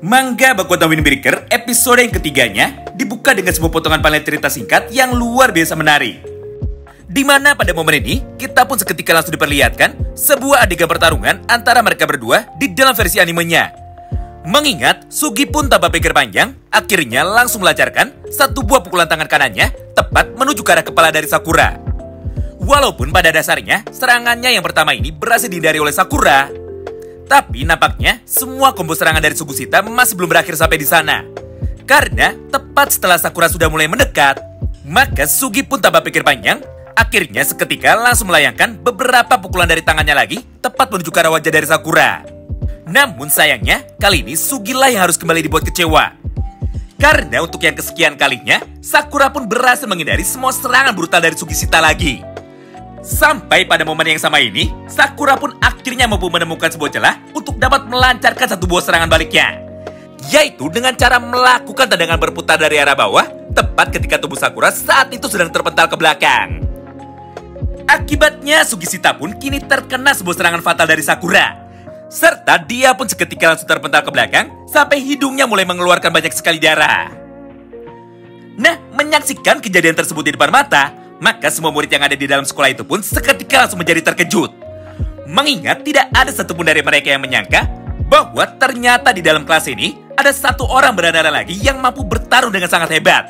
Manga Baku no Windbreaker episode yang ketiganya dibuka dengan sebuah potongan panel cerita singkat yang luar biasa menarik. Di mana pada momen ini, kita pun seketika langsung diperlihatkan sebuah adegan pertarungan antara mereka berdua di dalam versi animenya. Mengingat Sugi pun tanpa pikir panjang, akhirnya langsung melancarkan satu buah pukulan tangan kanannya tepat menuju ke arah kepala dari Sakura. Walaupun pada dasarnya, serangannya yang pertama ini berhasil dihindari oleh Sakura, tapi nampaknya semua combo serangan dari Sugusita masih belum berakhir sampai di sana. Karena tepat setelah Sakura sudah mulai mendekat, maka Sugi pun tanpa pikir panjang, akhirnya seketika langsung melayangkan beberapa pukulan dari tangannya lagi tepat menuju ke arah wajah dari Sakura. Namun sayangnya, kali ini Sugilah yang harus kembali dibuat kecewa. Karena untuk yang kesekian kalinya, Sakura pun berhasil menghindari semua serangan brutal dari Sugusita lagi. Sampai pada momen yang sama ini, Sakura pun akhirnya mampu menemukan sebuah celah untuk dapat melancarkan satu buah serangan baliknya. Yaitu dengan cara melakukan tendangan berputar dari arah bawah, tepat ketika tubuh Sakura saat itu sedang terpental ke belakang. Akibatnya, Sugusita pun kini terkena sebuah serangan fatal dari Sakura. Serta dia pun seketika langsung terpental ke belakang, sampai hidungnya mulai mengeluarkan banyak sekali darah. Nah, menyaksikan kejadian tersebut di depan mata, maka semua murid yang ada di dalam sekolah itu pun seketika langsung menjadi terkejut. Mengingat tidak ada satupun dari mereka yang menyangka bahwa ternyata di dalam kelas ini ada satu orang berandara lagi yang mampu bertarung dengan sangat hebat.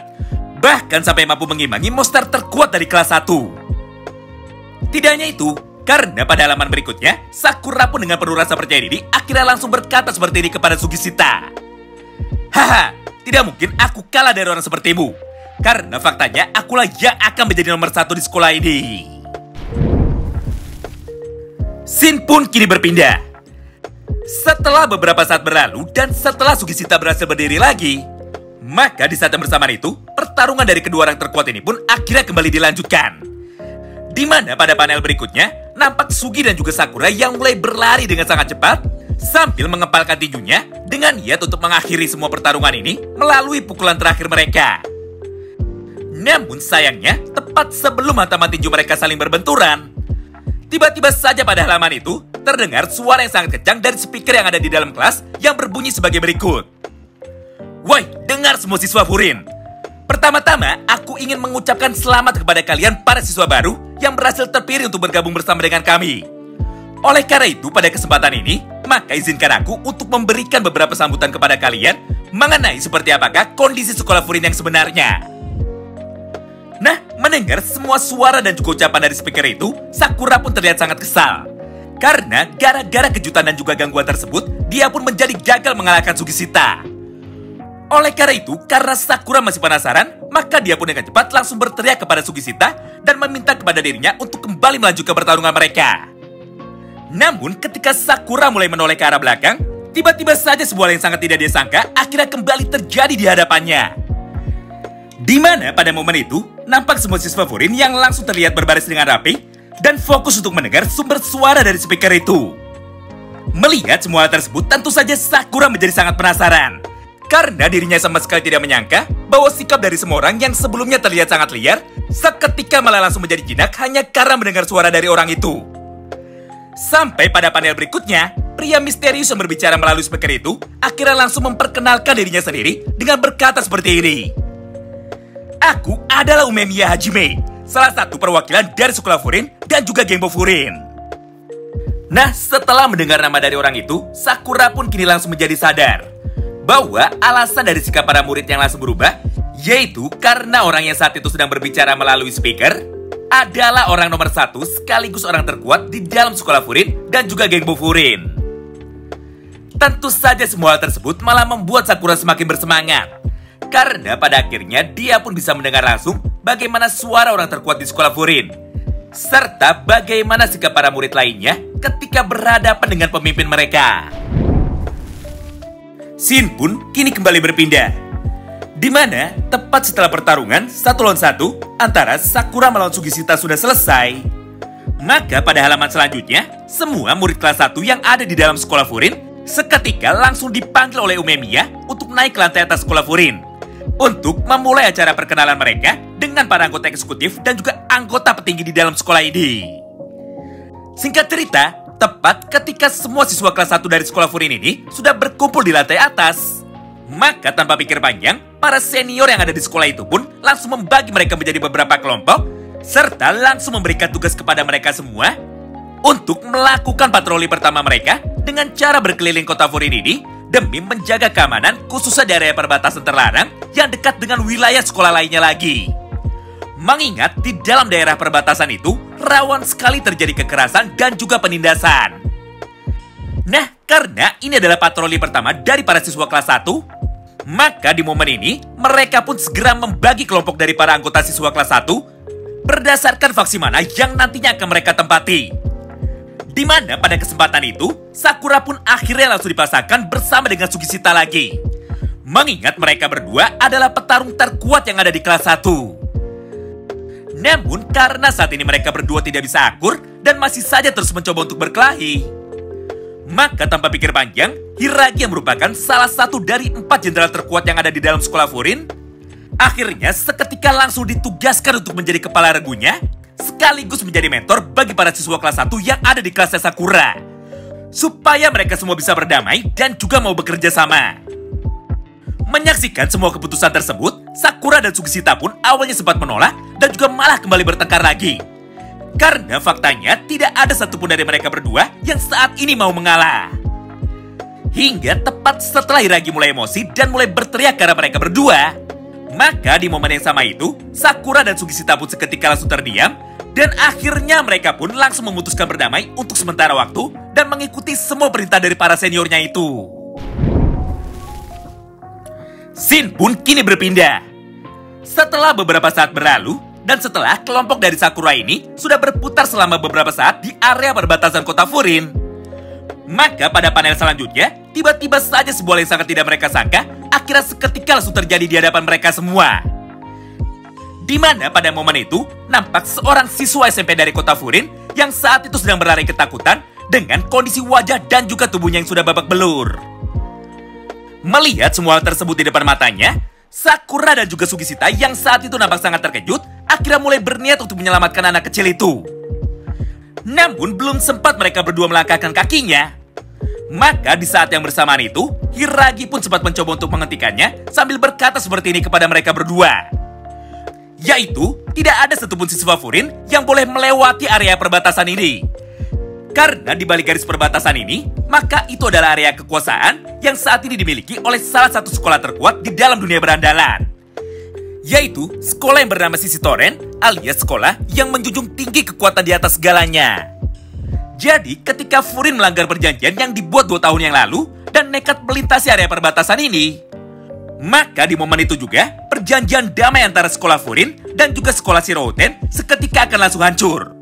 Bahkan sampai mampu mengimbangi monster terkuat dari kelas 1. Tidak hanya itu, karena pada halaman berikutnya, Sakura pun dengan penuh rasa percaya diri akhirnya langsung berkata seperti ini kepada Sugusita. Haha, tidak mungkin aku kalah dari orang sepertimu. Karena faktanya akulah yang akan menjadi nomor 1 di sekolah ini. Scene pun kini berpindah. Setelah beberapa saat berlalu dan setelah Sugusita berhasil berdiri lagi, maka di saat yang bersamaan itu, pertarungan dari kedua orang terkuat ini pun akhirnya kembali dilanjutkan. Di mana pada panel berikutnya, nampak Sugi dan juga Sakura yang mulai berlari dengan sangat cepat sambil mengepalkan tinjunya dengan niat untuk mengakhiri semua pertarungan ini melalui pukulan terakhir mereka. Namun sayangnya, tepat sebelum hantaman tinju mereka saling berbenturan, tiba-tiba saja pada halaman itu, terdengar suara yang sangat kencang dari speaker yang ada di dalam kelas yang berbunyi sebagai berikut. Woi, dengar semua siswa Furin. Pertama-tama, aku ingin mengucapkan selamat kepada kalian para siswa baru yang berhasil terpilih untuk bergabung bersama dengan kami. Oleh karena itu, pada kesempatan ini, maka izinkan aku untuk memberikan beberapa sambutan kepada kalian mengenai seperti apakah kondisi sekolah Furin yang sebenarnya. Nah, mendengar semua suara dan juga ucapan dari speaker itu, Sakura pun terlihat sangat kesal. Karena gara-gara kejutan dan juga gangguan tersebut, dia pun menjadi gagal mengalahkan Sugusita. Oleh karena itu, karena Sakura masih penasaran, maka dia pun dengan cepat langsung berteriak kepada Sugusita dan meminta kepada dirinya untuk kembali melanjutkan pertarungan mereka. Namun, ketika Sakura mulai menoleh ke arah belakang, tiba-tiba saja sebuah hal yang sangat tidak disangka akhirnya kembali terjadi di hadapannya. Di mana pada momen itu, nampak semua siswa Furin yang langsung terlihat berbaris dengan rapi dan fokus untuk mendengar sumber suara dari speaker itu. Melihat semua hal tersebut, tentu saja Sakura menjadi sangat penasaran. Karena dirinya sama sekali tidak menyangka bahwa sikap dari semua orang yang sebelumnya terlihat sangat liar, seketika malah langsung menjadi jinak hanya karena mendengar suara dari orang itu. Sampai pada panel berikutnya, pria misterius yang berbicara melalui speaker itu akhirnya langsung memperkenalkan dirinya sendiri dengan berkata seperti ini. Aku adalah Umemiya Hajime, salah satu perwakilan dari sekolah Furin dan juga Genbo Furin. Nah, setelah mendengar nama dari orang itu, Sakura pun kini langsung menjadi sadar bahwa alasan dari sikap para murid yang langsung berubah, yaitu karena orang yang saat itu sedang berbicara melalui speaker adalah orang nomor 1 sekaligus orang terkuat di dalam sekolah Furin dan juga Genbo Furin. Tentu saja semua hal tersebut malah membuat Sakura semakin bersemangat. Karena pada akhirnya dia pun bisa mendengar langsung bagaimana suara orang terkuat di sekolah Furin. Serta bagaimana sikap para murid lainnya ketika berhadapan dengan pemimpin mereka. Scene pun kini kembali berpindah. Di mana tepat setelah pertarungan 1 lawan 1 antara Sakura melawan Sugusita sudah selesai, maka pada halaman selanjutnya, semua murid kelas 1 yang ada di dalam sekolah Furin seketika langsung dipanggil oleh Umemiya untuk naik ke lantai atas sekolah Furin untuk memulai acara perkenalan mereka dengan para anggota eksekutif dan juga anggota petinggi di dalam sekolah ini. Singkat cerita, tepat ketika semua siswa kelas 1 dari sekolah Furin ini sudah berkumpul di lantai atas, Maka tanpa pikir panjang, para senior yang ada di sekolah itu pun langsung membagi mereka menjadi beberapa kelompok, serta langsung memberikan tugas kepada mereka semua untuk melakukan patroli pertama mereka dengan cara berkeliling kota Furin ini demi menjaga keamanan khususnya di area perbatasan terlarang yang dekat dengan wilayah sekolah lainnya lagi. Mengingat di dalam daerah perbatasan itu rawan sekali terjadi kekerasan dan juga penindasan. Nah, karena ini adalah patroli pertama dari para siswa kelas 1, maka di momen ini mereka pun segera membagi kelompok dari para anggota siswa kelas 1 berdasarkan faksi mana yang nantinya akan mereka tempati. Di mana pada kesempatan itu, Sakura pun akhirnya langsung dipasangkan bersama dengan Sugishita lagi. Mengingat mereka berdua adalah petarung terkuat yang ada di kelas 1. Namun karena saat ini mereka berdua tidak bisa akur dan masih saja terus mencoba untuk berkelahi, maka tanpa pikir panjang, Hiragi yang merupakan salah satu dari 4 jenderal terkuat yang ada di dalam sekolah Furin, akhirnya seketika langsung ditugaskan untuk menjadi kepala regunya, sekaligus menjadi mentor bagi para siswa kelas 1 yang ada di kelas Sakura, supaya mereka semua bisa berdamai dan juga mau bekerja sama. Menyaksikan semua keputusan tersebut, Sakura dan Sugishita pun awalnya sempat menolak dan juga malah kembali bertengkar lagi. Karena faktanya tidak ada satupun dari mereka berdua yang saat ini mau mengalah. Hingga tepat setelah Hiragi mulai emosi dan mulai berteriak karena mereka berdua, maka di momen yang sama itu, Sakura dan Sugishita pun seketika langsung terdiam, dan akhirnya mereka pun langsung memutuskan berdamai untuk sementara waktu dan mengikuti semua perintah dari para seniornya itu. Scene pun kini berpindah. Setelah beberapa saat berlalu, dan setelah kelompok dari Sakura ini sudah berputar selama beberapa saat di area perbatasan kota Furin, maka pada panel selanjutnya, tiba-tiba saja sebuah yang sangat tidak mereka sangka akhirnya seketika langsung terjadi di hadapan mereka semua. Di mana pada momen itu, nampak seorang siswa SMP dari kota Furin yang saat itu sedang berlari ketakutan dengan kondisi wajah dan juga tubuhnya yang sudah babak belur. Melihat semua hal tersebut di depan matanya, Sakura dan juga Sugishita yang saat itu nampak sangat terkejut, akhirnya mulai berniat untuk menyelamatkan anak kecil itu. Namun belum sempat mereka berdua melangkahkan kakinya, maka di saat yang bersamaan itu, Hiragi pun sempat mencoba untuk menghentikannya sambil berkata seperti ini kepada mereka berdua. Yaitu, tidak ada satupun siswa Furin yang boleh melewati area perbatasan ini. Karena di balik garis perbatasan ini, maka itu adalah area kekuasaan yang saat ini dimiliki oleh salah satu sekolah terkuat di dalam dunia berandalan. Yaitu sekolah yang bernama Shishitorren, alias sekolah yang menjunjung tinggi kekuatan di atas segalanya. Jadi ketika Furin melanggar perjanjian yang dibuat 2 tahun yang lalu dan nekat melintasi area perbatasan ini, maka di momen itu juga perjanjian damai antara sekolah Furin dan juga sekolah Shirouten seketika akan langsung hancur.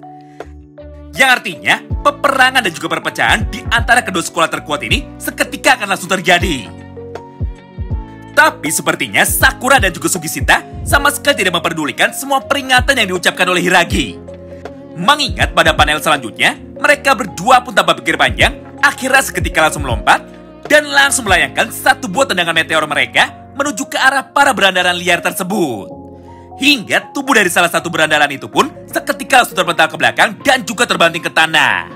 Yang artinya peperangan dan juga perpecahan di antara kedua sekolah terkuat ini seketika akan langsung terjadi. Tapi sepertinya Sakura dan juga Sugishita sama sekali tidak memperdulikan semua peringatan yang diucapkan oleh Hiragi. Mengingat pada panel selanjutnya, mereka berdua pun tanpa pikir panjang, akhirnya seketika langsung melompat dan langsung melayangkan satu buah tendangan meteor mereka menuju ke arah para berandalan liar tersebut. Hingga tubuh dari salah satu berandalan itu pun seketika langsung terpental ke belakang dan juga terbanting ke tanah.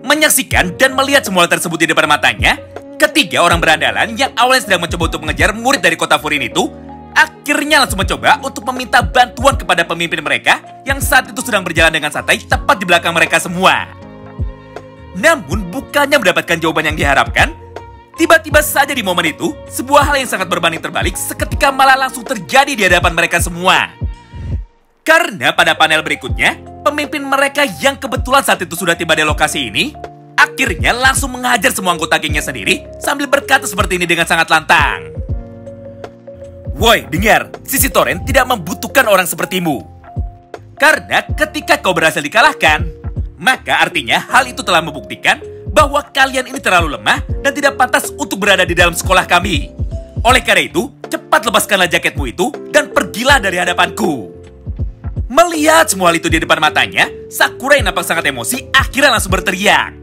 Menyaksikan dan melihat semua hal tersebut di depan matanya, ketiga orang berandalan yang awalnya sedang mencoba untuk mengejar murid dari kota Furin itu, akhirnya langsung mencoba untuk meminta bantuan kepada pemimpin mereka yang saat itu sedang berjalan dengan santai tepat di belakang mereka semua. Namun bukannya mendapatkan jawaban yang diharapkan, tiba-tiba saja di momen itu, sebuah hal yang sangat berbanding terbalik seketika malah langsung terjadi di hadapan mereka semua. Karena pada panel berikutnya, pemimpin mereka yang kebetulan saat itu sudah tiba di lokasi ini, akhirnya langsung menghajar semua anggota gengnya sendiri sambil berkata seperti ini dengan sangat lantang. Woi, dengar, Shishitorren tidak membutuhkan orang sepertimu. Karena ketika kau berhasil dikalahkan, maka artinya hal itu telah membuktikan bahwa kalian ini terlalu lemah dan tidak pantas untuk berada di dalam sekolah kami. Oleh karena itu, cepat lepaskanlah jaketmu itu dan pergilah dari hadapanku. Melihat semua hal itu di depan matanya, Sakura yang nampak sangat emosi akhirnya langsung berteriak.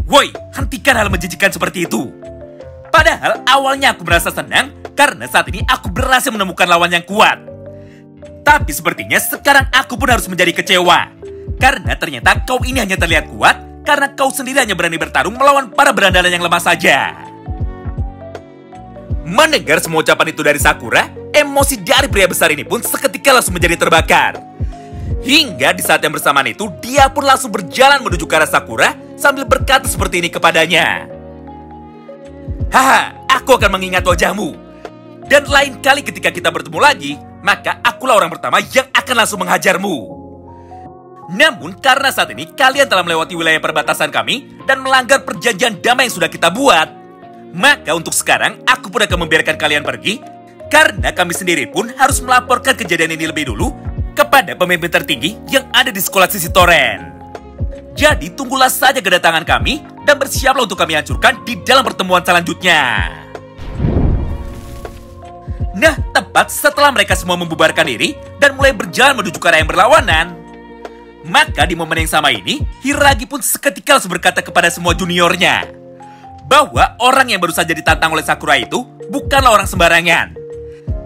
Woi, hentikan hal menjijikan seperti itu. Padahal awalnya aku merasa senang karena saat ini aku berhasil menemukan lawan yang kuat. Tapi sepertinya sekarang aku pun harus menjadi kecewa. Karena ternyata kau ini hanya terlihat kuat karena kau sendiri hanya berani bertarung melawan para berandalan yang lemah saja. Mendengar semua ucapan itu dari Sakura, emosi dari pria besar ini pun seketika langsung menjadi terbakar. Hingga di saat yang bersamaan itu, dia pun langsung berjalan menuju ke arah Sakura sambil berkata seperti ini kepadanya. Haha, aku akan mengingat wajahmu. Dan lain kali ketika kita bertemu lagi, maka akulah orang pertama yang akan langsung menghajarmu. Namun karena saat ini kalian telah melewati wilayah perbatasan kami dan melanggar perjanjian damai yang sudah kita buat, maka untuk sekarang aku pun akan membiarkan kalian pergi, karena kami sendiri pun harus melaporkan kejadian ini lebih dulu kepada pemimpin tertinggi yang ada di sekolah Sisi Toren. Jadi tunggulah saja kedatangan kami dan bersiaplah untuk kami hancurkan di dalam pertemuan selanjutnya. Nah, tepat setelah mereka semua membubarkan diri dan mulai berjalan menuju ke arah yang berlawanan, maka di momen yang sama ini, Hiragi pun seketika langsung berkata kepada semua juniornya bahwa orang yang baru saja ditantang oleh Sakura itu bukanlah orang sembarangan.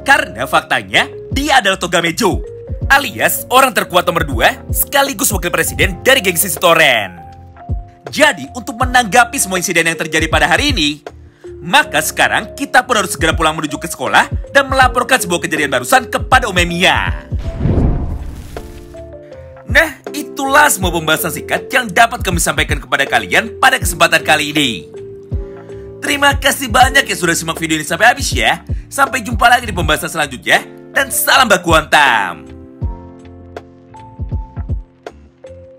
Karena faktanya, dia adalah Togamejo, alias orang terkuat nomor 2 sekaligus wakil presiden dari geng Sisi Toren. Jadi, untuk menanggapi semua insiden yang terjadi pada hari ini, maka sekarang kita pun harus segera pulang menuju ke sekolah dan melaporkan sebuah kejadian barusan kepada Umemiya. Nah, itulah semua pembahasan singkat yang dapat kami sampaikan kepada kalian pada kesempatan kali ini. Terima kasih banyak yang sudah simak video ini sampai habis ya. Sampai jumpa lagi di pembahasan selanjutnya. Dan salam baku hantam.